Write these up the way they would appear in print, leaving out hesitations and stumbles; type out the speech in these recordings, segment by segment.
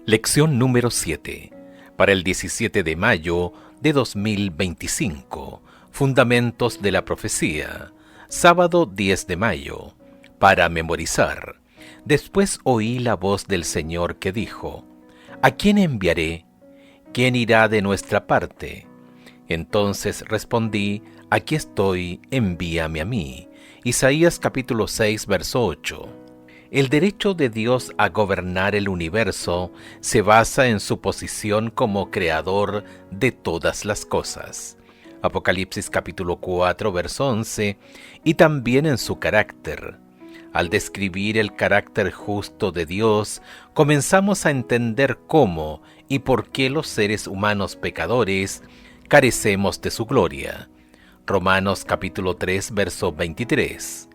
Lección número 7, para el 17 de mayo de 2025, Fundamentos de la Profecía, sábado 10 de mayo, para memorizar. Después oí la voz del Señor que dijo, ¿a quién enviaré? ¿Quién irá de nuestra parte? Entonces respondí, aquí estoy, envíame a mí. Isaías capítulo 6, verso 8. El derecho de Dios a gobernar el universo se basa en su posición como creador de todas las cosas. Apocalipsis capítulo 4, verso 11, y también en su carácter. Al describir el carácter justo de Dios, comenzamos a entender cómo y por qué los seres humanos pecadores carecemos de su gloria. Romanos capítulo 3, verso 23.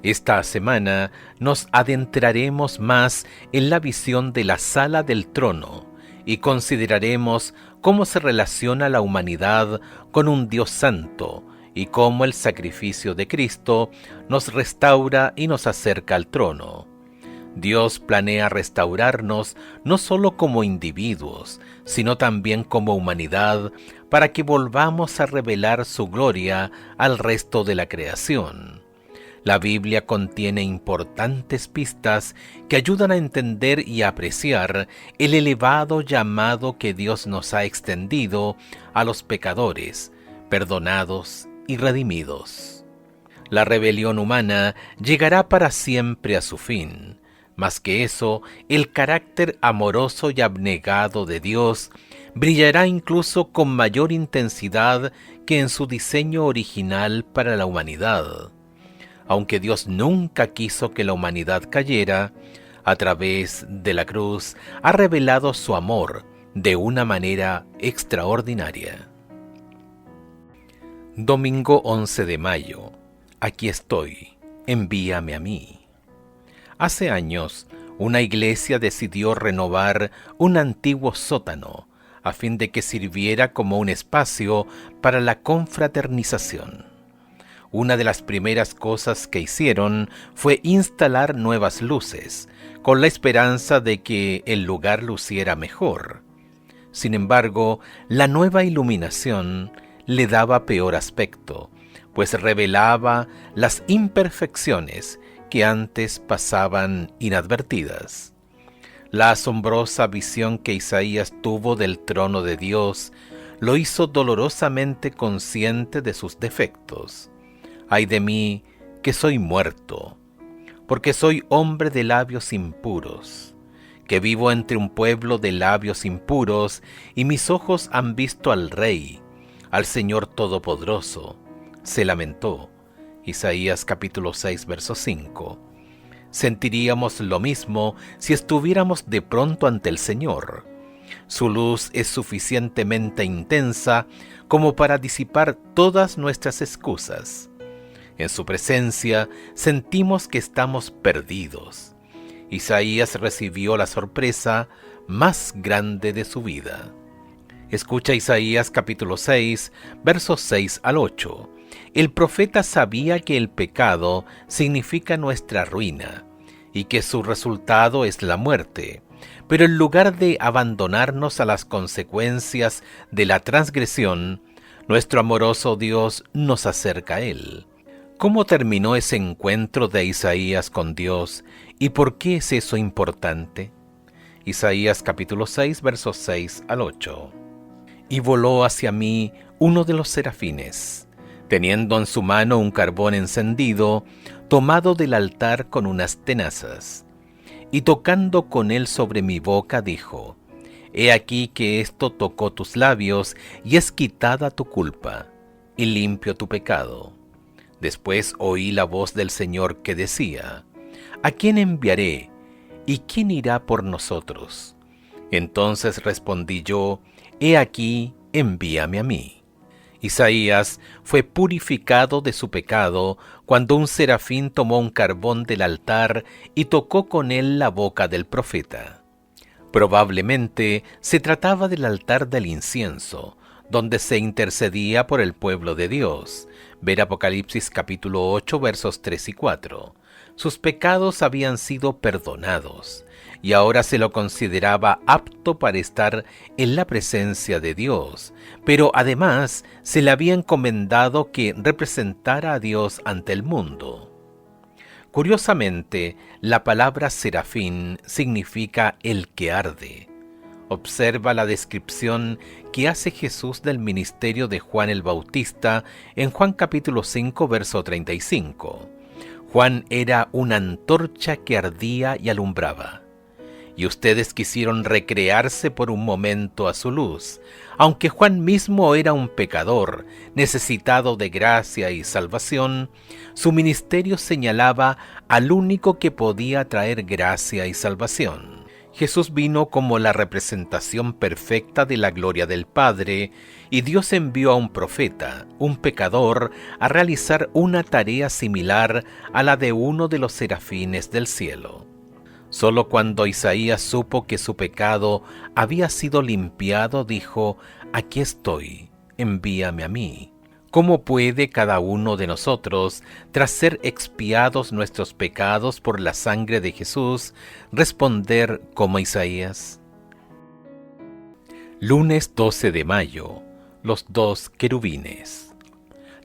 Esta semana nos adentraremos más en la visión de la sala del trono y consideraremos cómo se relaciona la humanidad con un Dios santo y cómo el sacrificio de Cristo nos restaura y nos acerca al trono. Dios planea restaurarnos no solo como individuos, sino también como humanidad, para que volvamos a revelar su gloria al resto de la creación. La Biblia contiene importantes pistas que ayudan a entender y apreciar el elevado llamado que Dios nos ha extendido a los pecadores, perdonados y redimidos. La rebelión humana llegará para siempre a su fin. Más que eso, el carácter amoroso y abnegado de Dios brillará incluso con mayor intensidad que en su diseño original para la humanidad. Aunque Dios nunca quiso que la humanidad cayera, a través de la cruz ha revelado su amor de una manera extraordinaria. Domingo 11 de mayo. Aquí estoy, envíame a mí. Hace años, una iglesia decidió renovar un antiguo sótano a fin de que sirviera como un espacio para la confraternización. Una de las primeras cosas que hicieron fue instalar nuevas luces, con la esperanza de que el lugar luciera mejor. Sin embargo, la nueva iluminación le daba peor aspecto, pues revelaba las imperfecciones que antes pasaban inadvertidas. La asombrosa visión que Isaías tuvo del trono de Dios lo hizo dolorosamente consciente de sus defectos. ¡Ay de mí, que soy muerto! Porque soy hombre de labios impuros, que vivo entre un pueblo de labios impuros, y mis ojos han visto al Rey, al Señor Todopoderoso. Se lamentó. Isaías capítulo 6, verso 5. Sentiríamos lo mismo si estuviéramos de pronto ante el Señor. Su luz es suficientemente intensa como para disipar todas nuestras excusas. En su presencia sentimos que estamos perdidos. Isaías recibió la sorpresa más grande de su vida. Escucha Isaías capítulo 6, versos 6 al 8. El profeta sabía que el pecado significa nuestra ruina y que su resultado es la muerte. Pero en lugar de abandonarnos a las consecuencias de la transgresión, nuestro amoroso Dios nos acerca a Él. ¿Cómo terminó ese encuentro de Isaías con Dios y por qué es eso importante? Isaías capítulo 6, versos 6 al 8. Y voló hacia mí uno de los serafines, teniendo en su mano un carbón encendido, tomado del altar con unas tenazas. Y tocando con él sobre mi boca, dijo, He aquí que esto tocó tus labios, y es quitada tu culpa, y limpio tu pecado. Después oí la voz del Señor que decía, ¿a quién enviaré? ¿Y quién irá por nosotros? Entonces respondí yo, He aquí, envíame a mí. Isaías fue purificado de su pecado cuando un serafín tomó un carbón del altar y tocó con él la boca del profeta. Probablemente se trataba del altar del incienso, donde se intercedía por el pueblo de Dios. Ver Apocalipsis capítulo 8, versos 3 y 4. Sus pecados habían sido perdonados, y ahora se lo consideraba apto para estar en la presencia de Dios, pero además se le había encomendado que representara a Dios ante el mundo. Curiosamente, la palabra serafín significa el que arde. Observa la descripción que hace Jesús del ministerio de Juan el Bautista en Juan capítulo 5, verso 35. Juan era una antorcha que ardía y alumbraba. Y ustedes quisieron recrearse por un momento a su luz, aunque Juan mismo era un pecador, necesitado de gracia y salvación. Su ministerio señalaba al único que podía traer gracia y salvación. Jesús vino como la representación perfecta de la gloria del Padre, y Dios envió a un profeta, un pecador, a realizar una tarea similar a la de uno de los serafines del cielo. Solo cuando Isaías supo que su pecado había sido limpiado, dijo: «Aquí estoy, envíame a mí». ¿Cómo puede cada uno de nosotros, tras ser expiados nuestros pecados por la sangre de Jesús, responder como Isaías? Lunes 12 de mayo. Los dos querubines.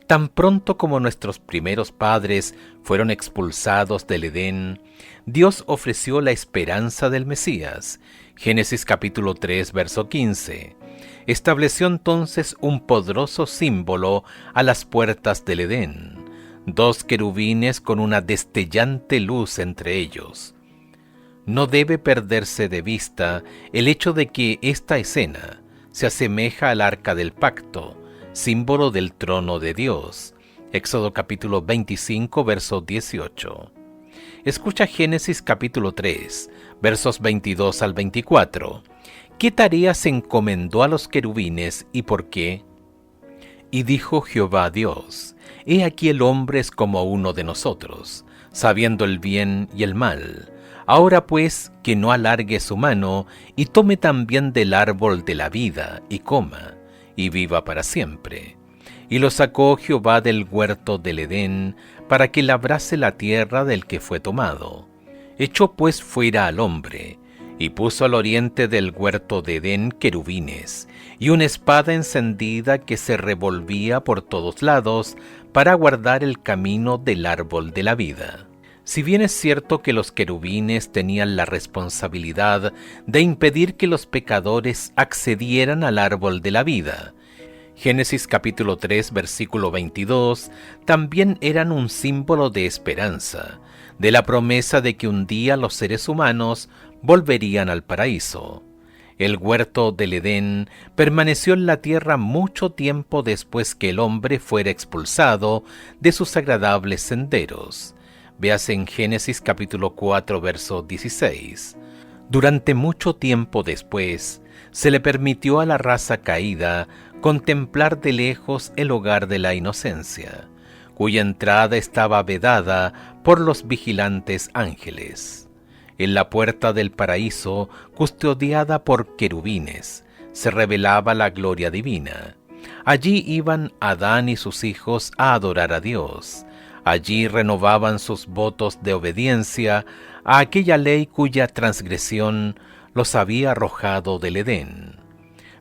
Tan pronto como nuestros primeros padres fueron expulsados del Edén, Dios ofreció la esperanza del Mesías. Génesis capítulo 3, verso 15. Estableció entonces un poderoso símbolo a las puertas del Edén, dos querubines con una destellante luz entre ellos. No debe perderse de vista el hecho de que esta escena se asemeja al arca del pacto, símbolo del trono de Dios. Éxodo capítulo 25, verso 18. Escucha Génesis capítulo 3, versos 22 al 24. ¿Qué tarea se encomendó a los querubines y por qué? Y dijo Jehová a Dios: He aquí el hombre es como uno de nosotros, sabiendo el bien y el mal. Ahora pues, que no alargue su mano, y tome también del árbol de la vida, y coma, y viva para siempre. Y lo sacó Jehová del huerto del Edén, para que labrase la tierra del que fue tomado. Echó pues fuera al hombre, y puso al oriente del huerto de Edén querubines, y una espada encendida que se revolvía por todos lados, para guardar el camino del árbol de la vida. Si bien es cierto que los querubines tenían la responsabilidad de impedir que los pecadores accedieran al árbol de la vida, Génesis capítulo 3, versículo 22, también eran un símbolo de esperanza, de la promesa de que un día los seres humanos volverían al paraíso. El huerto del Edén permaneció en la tierra mucho tiempo después que el hombre fuera expulsado de sus agradables senderos. Véase en Génesis capítulo 4, verso 16. Durante mucho tiempo después, se le permitió a la raza caída contemplar de lejos el hogar de la inocencia, cuya entrada estaba vedada por los vigilantes ángeles. En la puerta del paraíso, custodiada por querubines, se revelaba la gloria divina. Allí iban Adán y sus hijos a adorar a Dios. Allí renovaban sus votos de obediencia a aquella ley cuya transgresión los había arrojado del Edén.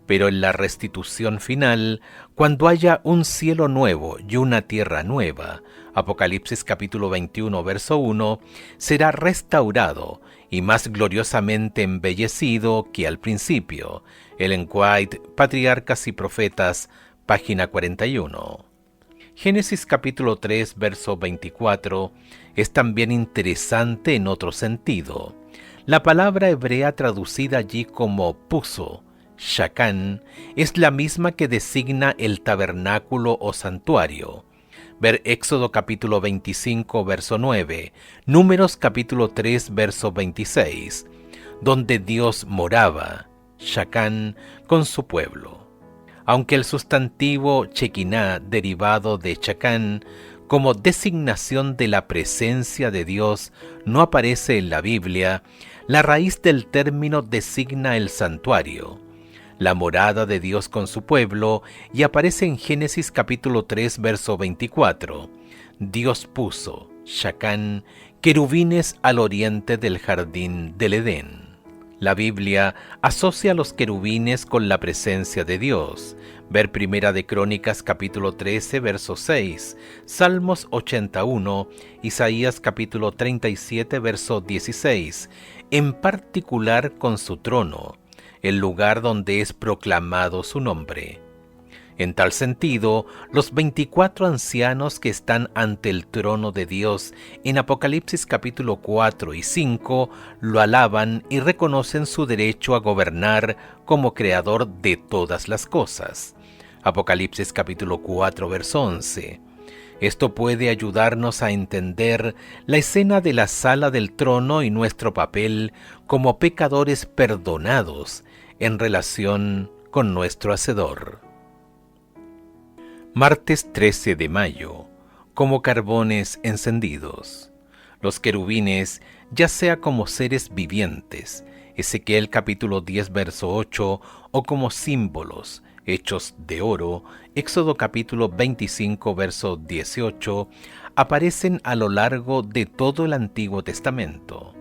Pero en la restitución final, cuando haya un cielo nuevo y una tierra nueva, Apocalipsis capítulo 21, verso 1, será restaurado y más gloriosamente embellecido que al principio. Ellen White, Patriarcas y Profetas, página 41. Génesis capítulo 3, verso 24, es también interesante en otro sentido. La palabra hebrea traducida allí como puso, Shacán, es la misma que designa el tabernáculo o santuario. Ver Éxodo capítulo 25, verso 9, Números capítulo 3, verso 26, donde Dios moraba, Shacán, con su pueblo. Aunque el sustantivo Shekinah, derivado de Shacán, como designación de la presencia de Dios, no aparece en la Biblia, la raíz del término designa el santuario, la morada de Dios con su pueblo, y aparece en Génesis capítulo 3, verso 24. Dios puso, Shacán, querubines al oriente del jardín del Edén. La Biblia asocia a los querubines con la presencia de Dios. Ver Primera de Crónicas capítulo 13, verso 6, Salmos 81, Isaías capítulo 37, verso 16, en particular con su trono, el lugar donde es proclamado su nombre. En tal sentido, los 24 ancianos que están ante el trono de Dios en Apocalipsis capítulo 4 y 5 lo alaban y reconocen su derecho a gobernar como creador de todas las cosas. Apocalipsis capítulo 4 verso 11. Esto puede ayudarnos a entender la escena de la sala del trono y nuestro papel como pecadores perdonados en relación con nuestro Hacedor. Martes 13 de mayo, como carbones encendidos. Los querubines, ya sea como seres vivientes, Ezequiel capítulo 10 verso 8, o como símbolos, hechos de oro, Éxodo capítulo 25 verso 18, aparecen a lo largo de todo el Antiguo Testamento.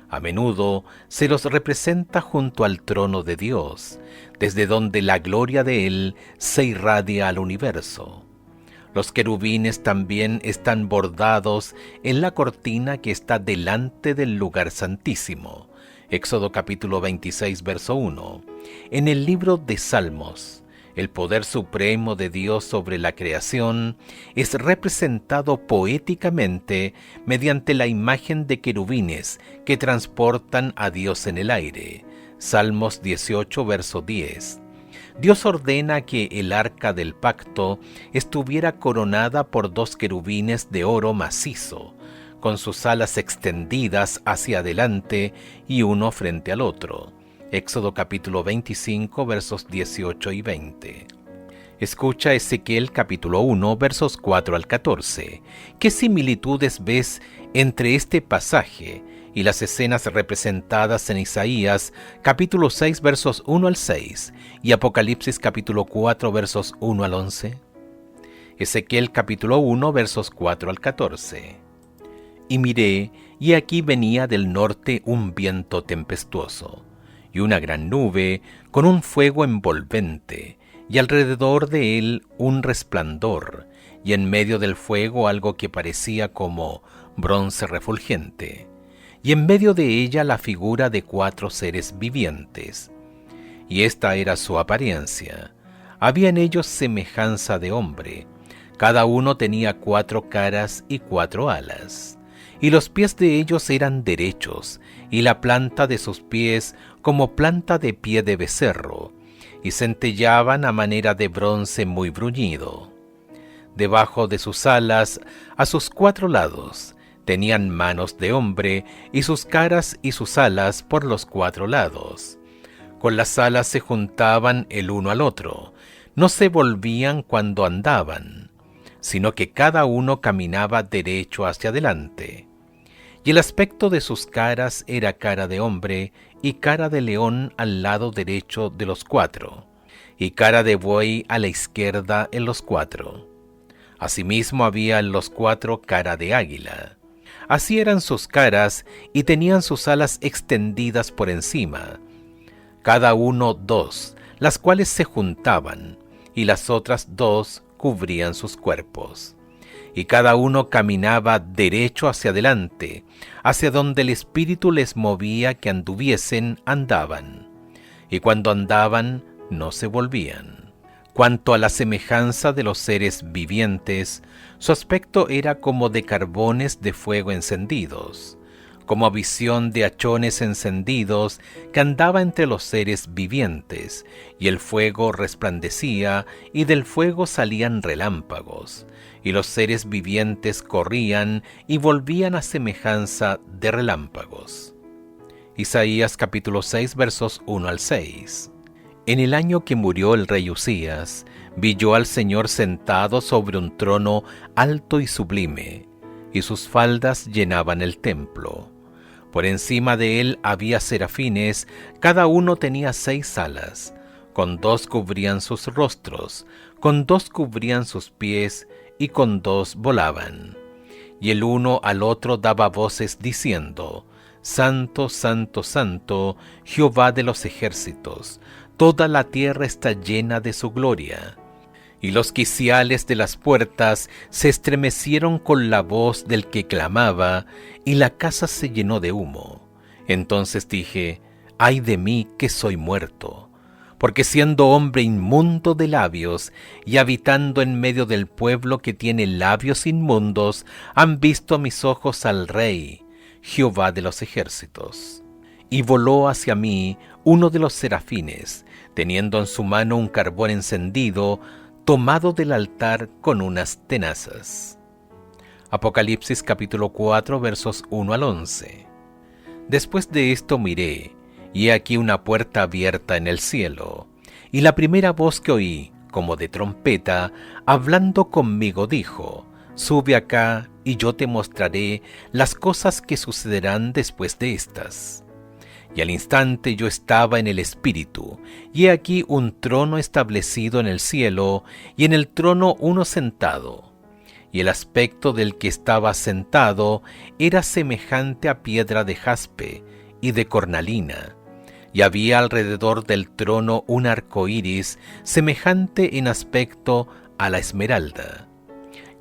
A menudo se los representa junto al trono de Dios, desde donde la gloria de Él se irradia al universo. Los querubines también están bordados en la cortina que está delante del lugar santísimo. Éxodo capítulo 26, verso 1. En el libro de Salmos, el poder supremo de Dios sobre la creación es representado poéticamente mediante la imagen de querubines que transportan a Dios en el aire. Salmos 18, verso 10. Dios ordena que el arca del pacto estuviera coronada por 2 querubines de oro macizo, con sus alas extendidas hacia adelante y uno frente al otro. Éxodo capítulo 25, versos 18 y 20. Escucha Ezequiel capítulo 1, versos 4 al 14. ¿Qué similitudes ves entre este pasaje y las escenas representadas en Isaías capítulo 6, versos 1 al 6 y Apocalipsis capítulo 4, versos 1 al 11? Ezequiel capítulo 1, versos 4 al 14. Y miré, y aquí venía del norte un viento tempestuoso, y una gran nube con un fuego envolvente, y alrededor de él un resplandor, y en medio del fuego algo que parecía como bronce refulgente, y en medio de ella la figura de 4 seres vivientes. Y esta era su apariencia. Había en ellos semejanza de hombre, cada uno tenía 4 caras y 4 alas. Y los pies de ellos eran derechos, y la planta de sus pies como planta de pie de becerro, y centellaban a manera de bronce muy bruñido. Debajo de sus alas, a sus 4 lados, tenían manos de hombre, y sus caras y sus alas por los 4 lados. Con las alas se juntaban el uno al otro, no se volvían cuando andaban, sino que cada uno caminaba derecho hacia adelante. Y el aspecto de sus caras era cara de hombre y cara de león al lado derecho de los 4, y cara de buey a la izquierda en los 4. Asimismo había en los 4 cara de águila. Así eran sus caras y tenían sus alas extendidas por encima, cada uno 2, las cuales se juntaban, y las otras 2 cubrían sus cuerpos. Y cada uno caminaba derecho hacia adelante, hacia donde el Espíritu les movía que anduviesen, andaban. Y cuando andaban, no se volvían. Cuanto a la semejanza de los seres vivientes, su aspecto era como de carbones de fuego encendidos, como visión de hachones encendidos que andaba entre los seres vivientes, y el fuego resplandecía, y del fuego salían relámpagos, y los seres vivientes corrían y volvían a semejanza de relámpagos. Isaías capítulo 6 versos 1 al 6. En el año que murió el rey Usías, vi yo al Señor sentado sobre un trono alto y sublime, y sus faldas llenaban el templo. Por encima de él había serafines, cada uno tenía 6 alas, con 2 cubrían sus rostros, con 2 cubrían sus pies, y con 2 volaban. Y el uno al otro daba voces diciendo: Santo, santo, santo, Jehová de los ejércitos, toda la tierra está llena de su gloria. Y los quiciales de las puertas se estremecieron con la voz del que clamaba, y la casa se llenó de humo. Entonces dije, ay de mí que soy muerto, porque siendo hombre inmundo de labios, y habitando en medio del pueblo que tiene labios inmundos, han visto mis ojos al Rey, Jehová de los ejércitos. Y voló hacia mí uno de los serafines, teniendo en su mano un carbón encendido, tomado del altar con unas tenazas. Apocalipsis capítulo 4 versos 1 al 11. Después de esto miré, y he aquí una puerta abierta en el cielo, y la primera voz que oí, como de trompeta, hablando conmigo, dijo, sube acá, y yo te mostraré las cosas que sucederán después de estas. Y al instante yo estaba en el Espíritu, y he aquí un trono establecido en el cielo, y en el trono uno sentado. Y el aspecto del que estaba sentado era semejante a piedra de jaspe y de cornalina, y había alrededor del trono un arco iris semejante en aspecto a la esmeralda.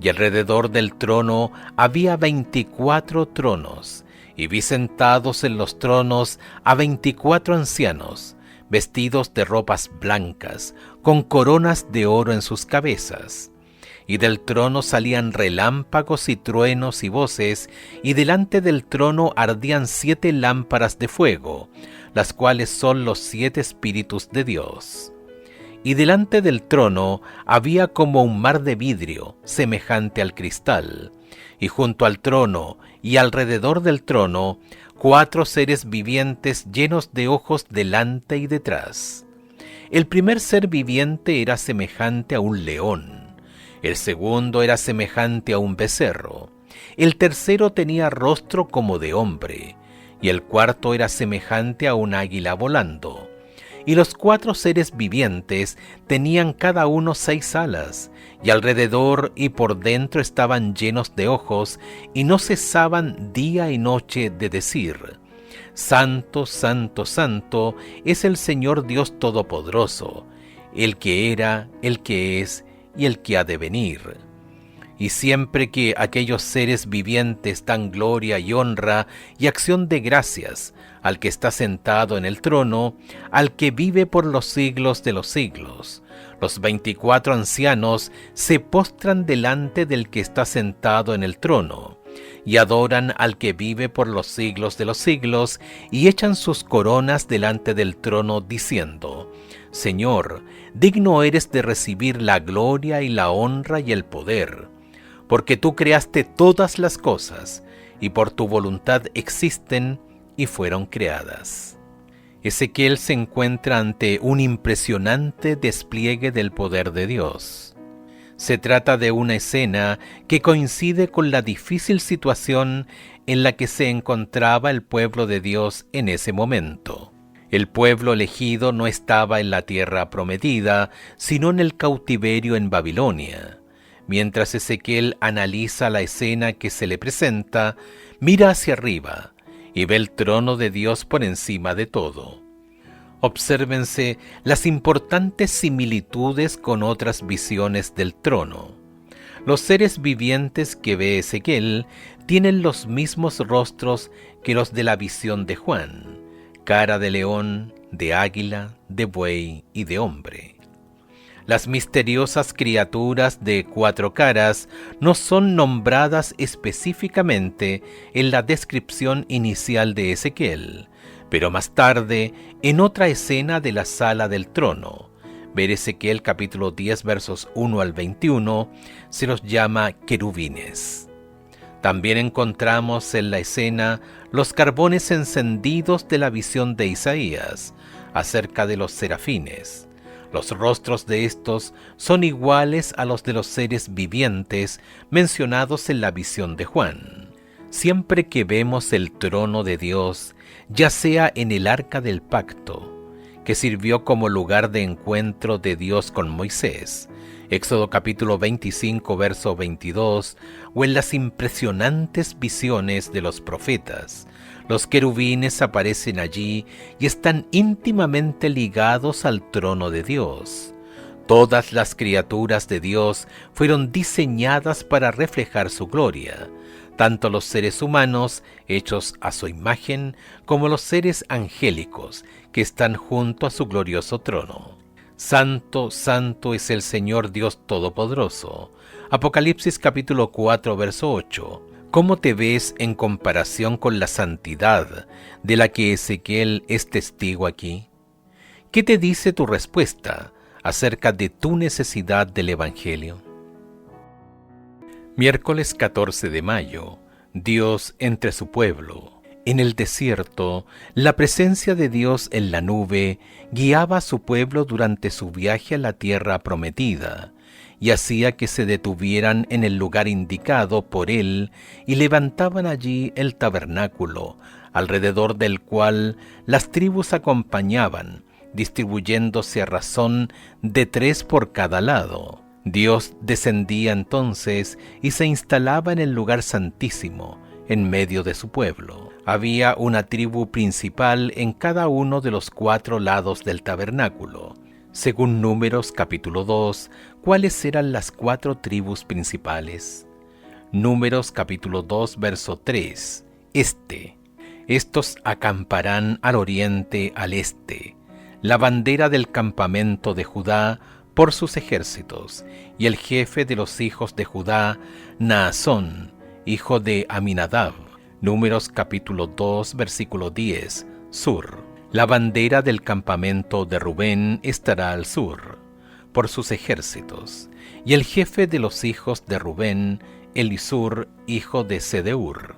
Y alrededor del trono había 24 tronos, y vi sentados en los tronos a 24 ancianos, vestidos de ropas blancas, con coronas de oro en sus cabezas. Y del trono salían relámpagos y truenos y voces, y delante del trono ardían 7 lámparas de fuego, las cuales son los 7 espíritus de Dios. Y delante del trono había como un mar de vidrio, semejante al cristal, y junto al trono y alrededor del trono, 4 seres vivientes llenos de ojos delante y detrás. El primer ser viviente era semejante a un león, el segundo era semejante a un becerro, el tercero tenía rostro como de hombre, y el cuarto era semejante a un águila volando. Y los 4 seres vivientes tenían cada uno 6 alas, y alrededor y por dentro estaban llenos de ojos, y no cesaban día y noche de decir, Santo, santo, santo es el Señor Dios Todopoderoso, el que era, el que es y el que ha de venir. Y siempre que aquellos seres vivientes dan gloria y honra y acción de gracias al que está sentado en el trono, al que vive por los siglos de los siglos, los 24 ancianos se postran delante del que está sentado en el trono, y adoran al que vive por los siglos de los siglos, y echan sus coronas delante del trono, diciendo, Señor, digno eres de recibir la gloria y la honra y el poder, porque tú creaste todas las cosas, y por tu voluntad existen y fueron creadas. Ezequiel se encuentra ante un impresionante despliegue del poder de Dios. Se trata de una escena que coincide con la difícil situación en la que se encontraba el pueblo de Dios en ese momento. El pueblo elegido no estaba en la tierra prometida, sino en el cautiverio en Babilonia. Mientras Ezequiel analiza la escena que se le presenta, mira hacia arriba y ve el trono de Dios por encima de todo. Obsérvense las importantes similitudes con otras visiones del trono. Los seres vivientes que ve Ezequiel tienen los mismos rostros que los de la visión de Juan, cara de león, de águila, de buey y de hombre. Las misteriosas criaturas de 4 caras no son nombradas específicamente en la descripción inicial de Ezequiel, pero más tarde, en otra escena de la sala del trono, ver Ezequiel capítulo 10 versos 1 al 21, se los llama querubines. También encontramos en la escena los carbones encendidos de la visión de Isaías acerca de los serafines. Los rostros de estos son iguales a los de los seres vivientes mencionados en la visión de Juan. Siempre que vemos el trono de Dios, ya sea en el arca del pacto, que sirvió como lugar de encuentro de Dios con Moisés, Éxodo capítulo 25, verso 22, o en las impresionantes visiones de los profetas. Los querubines aparecen allí y están íntimamente ligados al trono de Dios. Todas las criaturas de Dios fueron diseñadas para reflejar su gloria, tanto los seres humanos hechos a su imagen como los seres angélicos que están junto a su glorioso trono. Santo, santo es el Señor Dios Todopoderoso. Apocalipsis capítulo 4, verso 8. ¿Cómo te ves en comparación con la santidad de la que Ezequiel es testigo aquí? ¿Qué te dice tu respuesta acerca de tu necesidad del Evangelio? Miércoles 14 de mayo. Dios entre su pueblo. En el desierto, la presencia de Dios en la nube guiaba a su pueblo durante su viaje a la tierra prometida, y hacía que se detuvieran en el lugar indicado por Él y levantaban allí el tabernáculo, alrededor del cual las tribus acompañaban, distribuyéndose a razón de 3 por cada lado. Dios descendía entonces y se instalaba en el lugar santísimo, en medio de su pueblo. Había una tribu principal en cada uno de los 4 lados del tabernáculo. Según Números capítulo 2, ¿cuáles eran las 4 tribus principales? Números capítulo 2, verso 3. Estos acamparán al oriente, al este. La bandera del campamento de Judá por sus ejércitos, y el jefe de los hijos de Judá, Naasón, hijo de Aminadab. Números capítulo 2, versículo 10, sur. La bandera del campamento de Rubén estará al sur, por sus ejércitos, y el jefe de los hijos de Rubén, Elisur, hijo de Sedeur.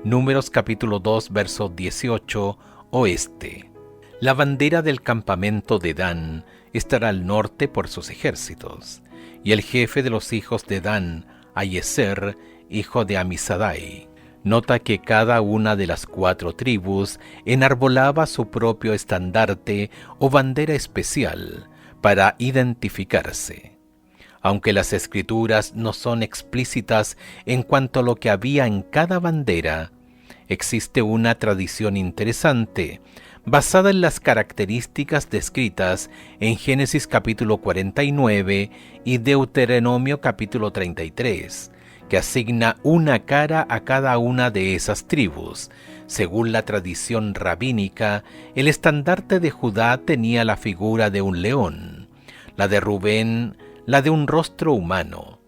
Números capítulo 2, verso 18, oeste. La bandera del campamento de Dan estará al norte por sus ejércitos, y el jefe de los hijos de Dan, Ayeser, hijo de Amisadai. Nota que cada una de las 4 tribus enarbolaba su propio estandarte o bandera especial para identificarse. Aunque las escrituras no son explícitas en cuanto a lo que había en cada bandera, existe una tradición interesante basada en las características descritas en Génesis capítulo 49 y Deuteronomio capítulo 33, que asigna una cara a cada una de esas tribus. Según la tradición rabínica, el estandarte de Judá tenía la figura de un león, la de Rubén, la de un rostro humano,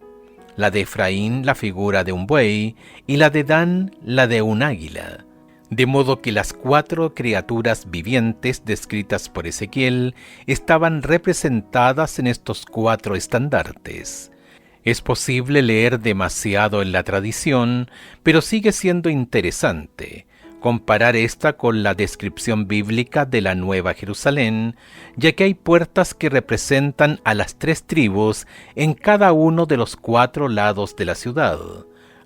la de Efraín, la figura de un buey, y la de Dan, la de un águila. De modo que las 4 criaturas vivientes descritas por Ezequiel estaban representadas en estos 4 estandartes. Es posible leer demasiado en la tradición, pero sigue siendo interesante comparar esta con la descripción bíblica de la Nueva Jerusalén, ya que hay puertas que representan a las 3 tribus en cada uno de los 4 lados de la ciudad.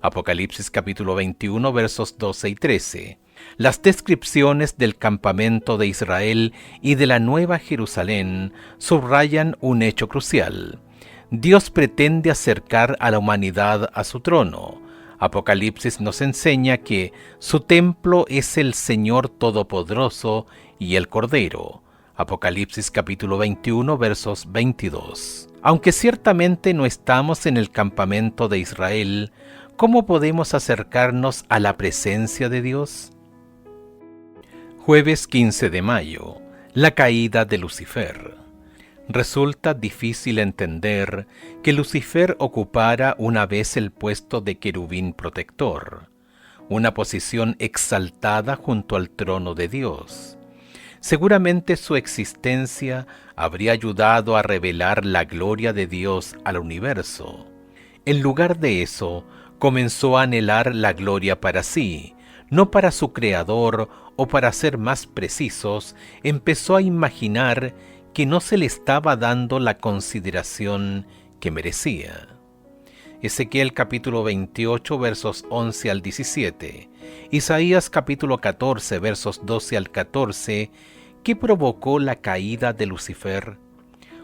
Apocalipsis capítulo 21, versos 12 y 13. Las descripciones del campamento de Israel y de la Nueva Jerusalén subrayan un hecho crucial. Dios pretende acercar a la humanidad a su trono. Apocalipsis nos enseña que su templo es el Señor Todopoderoso y el Cordero. Apocalipsis capítulo 21, versos 22. Aunque ciertamente no estamos en el campamento de Israel, ¿cómo podemos acercarnos a la presencia de Dios? Jueves 15 de mayo. La caída de Lucifer. Resulta difícil entender que Lucifer ocupara una vez el puesto de querubín protector, una posición exaltada junto al trono de Dios. Seguramente su existencia habría ayudado a revelar la gloria de Dios al universo. En lugar de eso, comenzó a anhelar la gloria para sí, no para su creador, o para ser más precisos, empezó a imaginar que no se le estaba dando la consideración que merecía. Ezequiel capítulo 28 versos 11 al 17, Isaías capítulo 14 versos 12 al 14, ¿qué provocó la caída de Lucifer?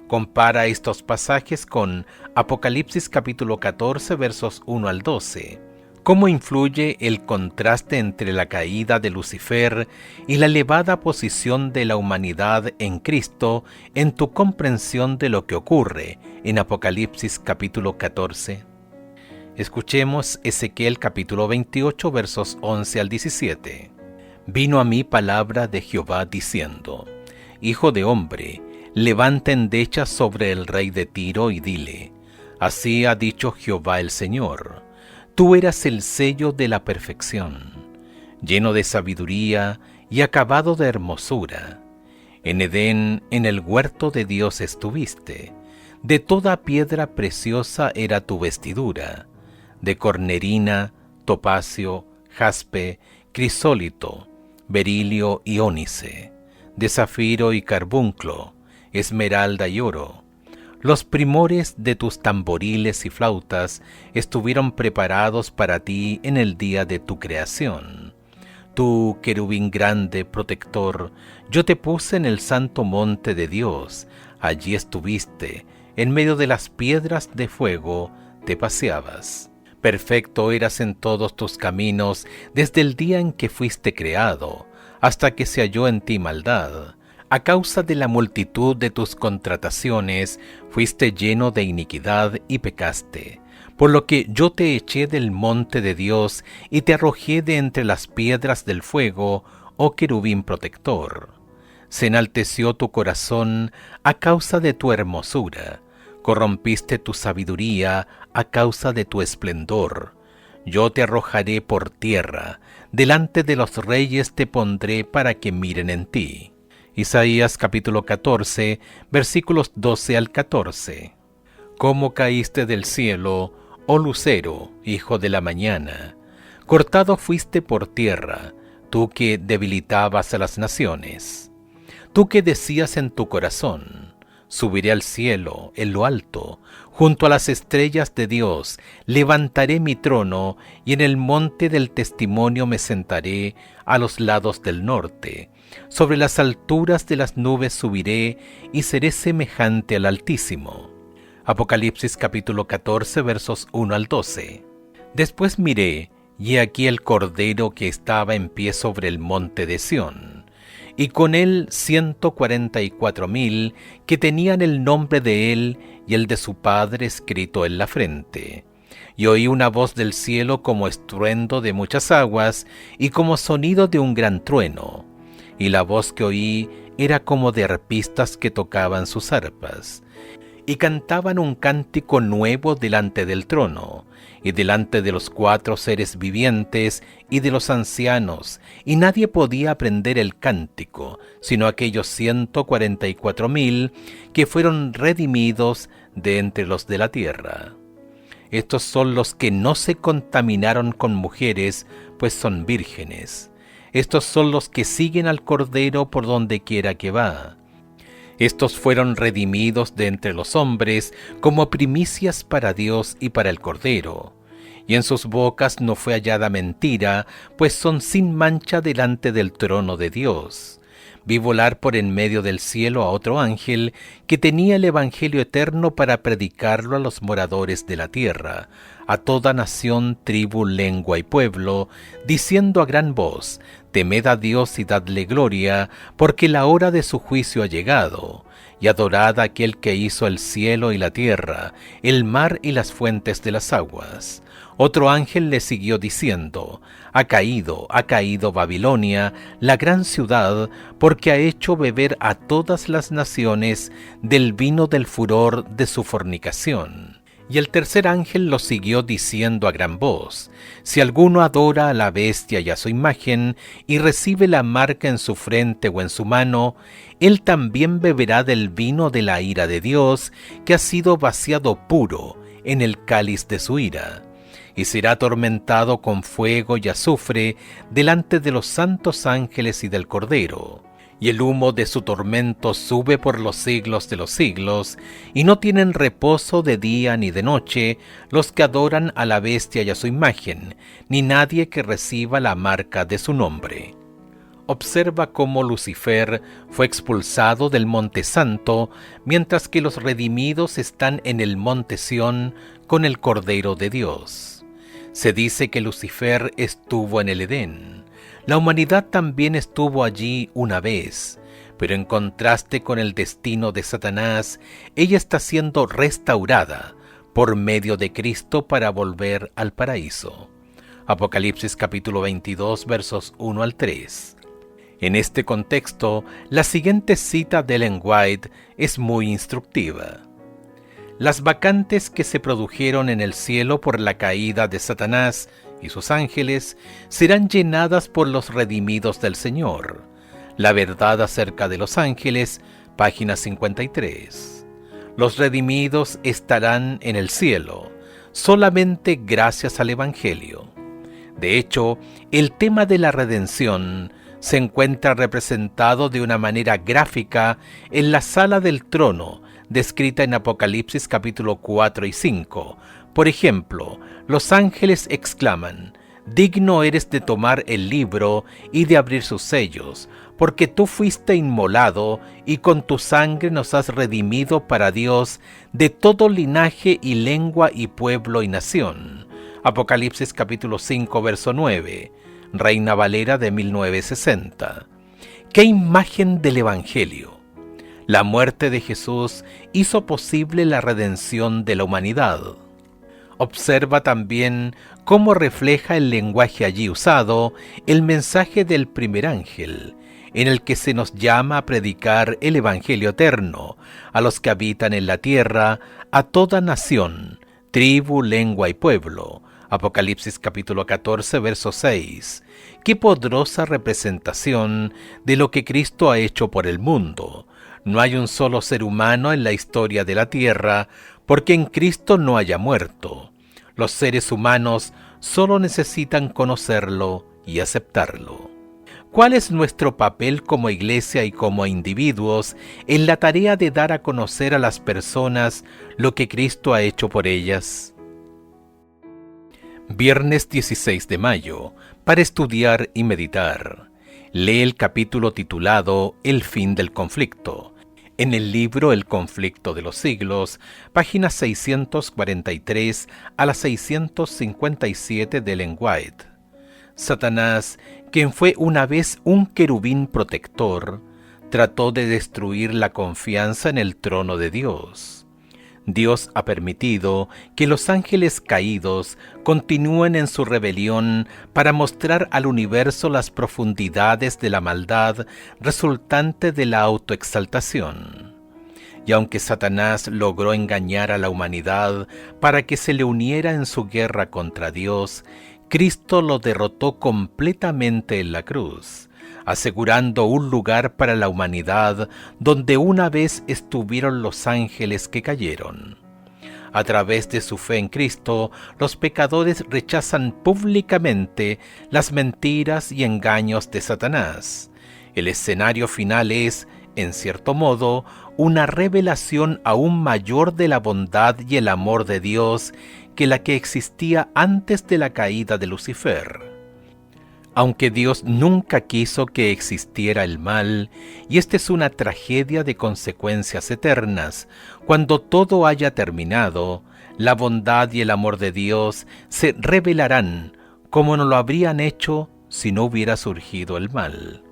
Compara estos pasajes con Apocalipsis capítulo 14 versos 1 al 12. ¿Cómo influye el contraste entre la caída de Lucifer y la elevada posición de la humanidad en Cristo en tu comprensión de lo que ocurre en Apocalipsis capítulo 14? Escuchemos Ezequiel capítulo 28 versos 11 al 17. Vino a mí palabra de Jehová diciendo: Hijo de hombre, levanta endechas sobre el rey de Tiro y dile: Así ha dicho Jehová el Señor, tú eras el sello de la perfección, lleno de sabiduría y acabado de hermosura. En Edén, en el huerto de Dios estuviste, de toda piedra preciosa era tu vestidura, de cornerina, topacio, jaspe, crisólito, berilio y ónice, de zafiro y carbunclo, esmeralda y oro. Los primores de tus tamboriles y flautas estuvieron preparados para ti en el día de tu creación. Tú, querubín grande, protector, yo te puse en el santo monte de Dios. Allí estuviste, en medio de las piedras de fuego, te paseabas. Perfecto eras en todos tus caminos desde el día en que fuiste creado, hasta que se halló en ti maldad. A causa de la multitud de tus contrataciones, fuiste lleno de iniquidad y pecaste, por lo que yo te eché del monte de Dios y te arrojé de entre las piedras del fuego, oh querubín protector. Se enalteció tu corazón a causa de tu hermosura, corrompiste tu sabiduría a causa de tu esplendor. Yo te arrojaré por tierra, delante de los reyes te pondré para que miren en ti. Isaías capítulo 14, versículos 12 al 14. ¿Cómo caíste del cielo, oh lucero, hijo de la mañana? Cortado fuiste por tierra, tú que debilitabas a las naciones. Tú que decías en tu corazón: subiré al cielo, en lo alto, junto a las estrellas de Dios, levantaré mi trono, y en el monte del testimonio me sentaré a los lados del norte. Sobre las alturas de las nubes subiré, y seré semejante al Altísimo. Apocalipsis capítulo 14 versos 1 al 12. Después miré, y he aquí el Cordero que estaba en pie sobre el monte de Sión, y con él 144,000 que tenían el nombre de él y el de su Padre escrito en la frente. Y oí una voz del cielo como estruendo de muchas aguas y como sonido de un gran trueno. Y la voz que oí era como de arpistas que tocaban sus arpas, y cantaban un cántico nuevo delante del trono, y delante de los 4 seres vivientes y de los ancianos, y nadie podía aprender el cántico, sino aquellos 144,000 que fueron redimidos de entre los de la tierra. Estos son los que no se contaminaron con mujeres, pues son vírgenes. Estos son los que siguen al Cordero por donde quiera que va. Estos fueron redimidos de entre los hombres como primicias para Dios y para el Cordero. Y en sus bocas no fue hallada mentira, pues son sin mancha delante del trono de Dios. Vi volar por en medio del cielo a otro ángel que tenía el evangelio eterno para predicarlo a los moradores de la tierra, a toda nación, tribu, lengua y pueblo, diciendo a gran voz: Temed a Dios y dadle gloria, porque la hora de su juicio ha llegado, y adorad a aquel que hizo el cielo y la tierra, el mar y las fuentes de las aguas. Otro ángel le siguió diciendo: ha caído Babilonia, la gran ciudad, porque ha hecho beber a todas las naciones del vino del furor de su fornicación. Y el tercer ángel lo siguió diciendo a gran voz: si alguno adora a la bestia y a su imagen, y recibe la marca en su frente o en su mano, él también beberá del vino de la ira de Dios, que ha sido vaciado puro en el cáliz de su ira. Y será atormentado con fuego y azufre delante de los santos ángeles y del Cordero. Y el humo de su tormento sube por los siglos de los siglos, y no tienen reposo de día ni de noche los que adoran a la bestia y a su imagen, ni nadie que reciba la marca de su nombre. observa cómo Lucifer fue expulsado del Monte Santo, mientras que los redimidos están en el Monte Sión con el Cordero de Dios. Se dice que Lucifer estuvo en el Edén. La humanidad también estuvo allí una vez, pero en contraste con el destino de Satanás, ella está siendo restaurada por medio de Cristo para volver al paraíso. Apocalipsis capítulo 22, versos 1 al 3. En este contexto, la siguiente cita de Ellen White es muy instructiva. Las vacantes que se produjeron en el cielo por la caída de Satanás y sus ángeles serán llenadas por los redimidos del Señor. La verdad acerca de los ángeles, página 53. Los redimidos estarán en el cielo, solamente gracias al Evangelio. De hecho, el tema de la redención se encuentra representado de una manera gráfica en la sala del trono, descrita en Apocalipsis capítulo 4 y 5. Por ejemplo, los ángeles exclaman: «Digno eres de tomar el libro y de abrir sus sellos, porque tú fuiste inmolado y con tu sangre nos has redimido para Dios de todo linaje y lengua y pueblo y nación». Apocalipsis capítulo 5, verso 9. Reina Valera de 1960. ¡Qué imagen del Evangelio! La muerte de Jesús hizo posible la redención de la humanidad. Observa también cómo refleja el lenguaje allí usado el mensaje del primer ángel, en el que se nos llama a predicar el Evangelio eterno a los que habitan en la tierra, a toda nación, tribu, lengua y pueblo. Apocalipsis capítulo 14, verso 6. ¡Qué poderosa representación de lo que Cristo ha hecho por el mundo! No hay un solo ser humano en la historia de la tierra porque en Cristo no haya muerto. Los seres humanos solo necesitan conocerlo y aceptarlo. ¿Cuál es nuestro papel como iglesia y como individuos en la tarea de dar a conocer a las personas lo que Cristo ha hecho por ellas? Viernes 16 de mayo, para estudiar y meditar. Lee el capítulo titulado El fin del conflicto, en el libro El conflicto de los siglos, páginas 643 a la 657 de Ellen White. Satanás, quien fue una vez un querubín protector, trató de destruir la confianza en el trono de Dios. Dios ha permitido que los ángeles caídos continúen en su rebelión para mostrar al universo las profundidades de la maldad resultante de la autoexaltación. Y aunque Satanás logró engañar a la humanidad para que se le uniera en su guerra contra Dios, Cristo lo derrotó completamente en la cruz, asegurando un lugar para la humanidad donde una vez estuvieron los ángeles que cayeron. A través de su fe en Cristo, los pecadores rechazan públicamente las mentiras y engaños de Satanás. El escenario final es, en cierto modo, una revelación aún mayor de la bondad y el amor de Dios que la que existía antes de la caída de Lucifer. Aunque Dios nunca quiso que existiera el mal, y esta es una tragedia de consecuencias eternas, cuando todo haya terminado, la bondad y el amor de Dios se revelarán como no lo habrían hecho si no hubiera surgido el mal.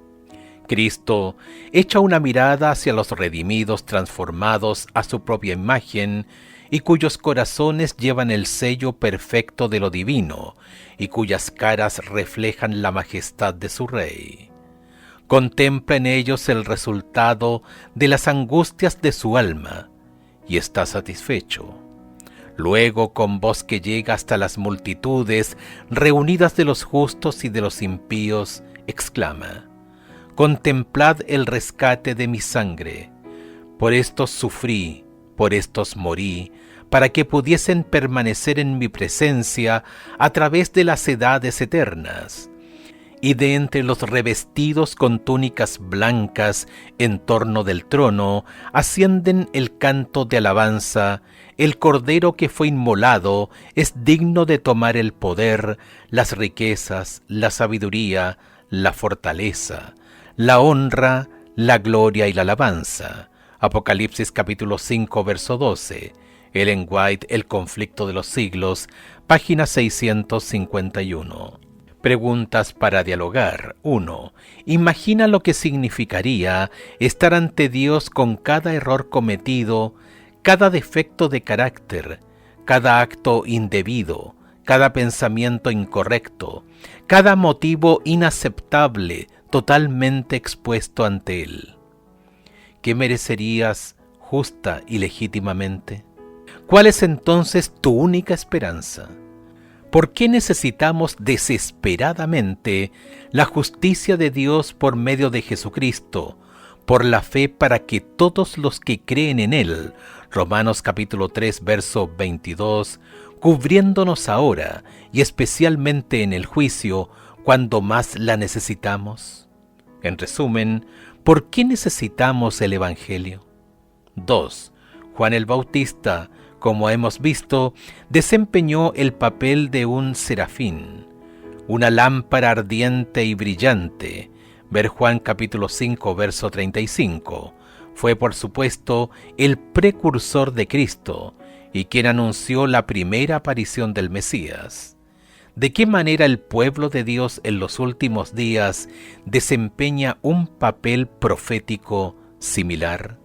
Cristo echa una mirada hacia los redimidos transformados a su propia imagen y cuyos corazones llevan el sello perfecto de lo divino y cuyas caras reflejan la majestad de su Rey. Contempla en ellos el resultado de las angustias de su alma y está satisfecho. Luego, con voz que llega hasta las multitudes reunidas de los justos y de los impíos, exclama: «Contemplad el rescate de mi sangre. Por estos sufrí, por estos morí, para que pudiesen permanecer en mi presencia a través de las edades eternas». Y de entre los revestidos con túnicas blancas en torno del trono ascienden el canto de alabanza: «El Cordero que fue inmolado es digno de tomar el poder, las riquezas, la sabiduría, la fortaleza, la honra, la gloria y la alabanza. Apocalipsis capítulo 5, verso 12. Ellen White, El conflicto de los siglos, página 651. Preguntas para dialogar. 1. Imagina lo que significaría estar ante Dios con cada error cometido, cada defecto de carácter, cada acto indebido, cada pensamiento incorrecto, cada motivo inaceptable, totalmente expuesto ante Él. ¿Qué merecerías justa y legítimamente? ¿Cuál es entonces tu única esperanza? ¿Por qué necesitamos desesperadamente la justicia de Dios por medio de Jesucristo, por la fe para que todos los que creen en Él, Romanos capítulo 3, verso 22, cubriéndonos ahora y especialmente en el juicio, cuando más la necesitamos? En resumen, ¿por qué necesitamos el Evangelio? 2. Juan el Bautista, como hemos visto, desempeñó el papel de un serafín, una lámpara ardiente y brillante. Ver Juan capítulo 5, verso 35. Fue, por supuesto, el precursor de Cristo y quien anunció la primera aparición del Mesías. ¿De qué manera el pueblo de Dios en los últimos días desempeña un papel profético similar?